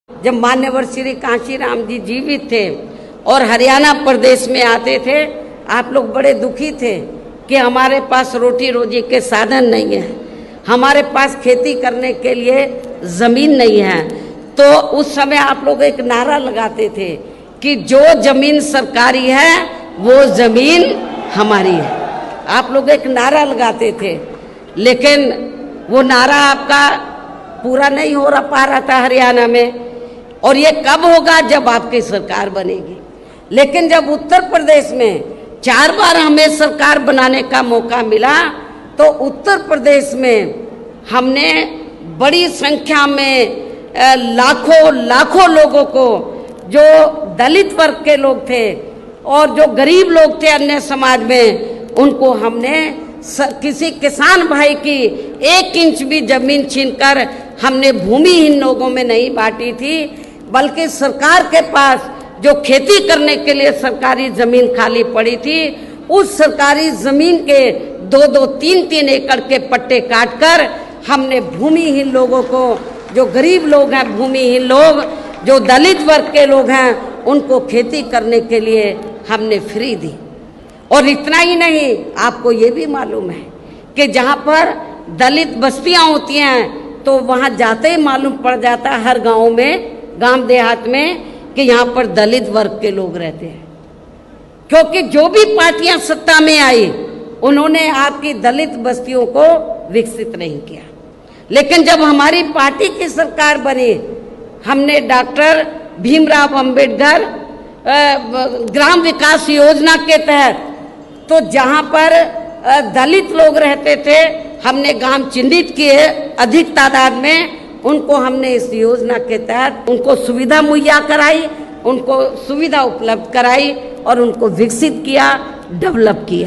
जब मान्यवर श्री कांशीराम जी जीवित थे और हरियाणा प्रदेश में आते थे, आप लोग बड़े दुखी थे कि हमारे पास रोटी रोजी के साधन नहीं है, हमारे पास खेती करने के लिए ज़मीन नहीं है। तो उस समय आप लोग एक नारा लगाते थे कि जो ज़मीन सरकारी है वो ज़मीन हमारी है। आप लोग एक नारा लगाते थे, लेकिन वो नारा आपका पूरा नहीं हो पा रहा था हरियाणा में। और ये कब होगा? जब आपकी सरकार बनेगी। लेकिन जब उत्तर प्रदेश में 4 बार हमें सरकार बनाने का मौका मिला, तो उत्तर प्रदेश में हमने बड़ी संख्या में लाखों लोगों को, जो दलित वर्ग के लोग थे और जो गरीब लोग थे अन्य समाज में, उनको हमने किसी किसान भाई की 1 इंच भी जमीन छीनकर हमने भूमिहीन लोगों में नहीं बांटी थी, बल्कि सरकार के पास जो खेती करने के लिए सरकारी जमीन खाली पड़ी थी, उस सरकारी जमीन के 2-2, 3-3 एकड़ के पट्टे काटकर हमने भूमिहीन लोगों को, जो गरीब लोग हैं, भूमिहीन लोग, जो दलित वर्ग के लोग हैं, उनको खेती करने के लिए हमने फ्री दी। और इतना ही नहीं, आपको ये भी मालूम है कि जहाँ पर दलित बस्तियाँ होती हैं तो वहाँ जाते ही मालूम पड़ जाता है हर गाँव में, गांव देहात में, कि यहाँ पर दलित वर्ग के लोग रहते हैं। क्योंकि जो भी पार्टियां सत्ता में आई, उन्होंने आपकी दलित बस्तियों को विकसित नहीं किया। लेकिन जब हमारी पार्टी की सरकार बनी, हमने डॉक्टर भीमराव अंबेडकर ग्राम विकास योजना के तहत, तो जहाँ पर दलित लोग रहते थे, हमने गांव चिन्हित किए अधिक तादाद में, उनको हमने इस योजना के तहत उनको सुविधा मुहैया कराई, उनको सुविधा उपलब्ध कराई और उनको विकसित किया, डेवलप किया।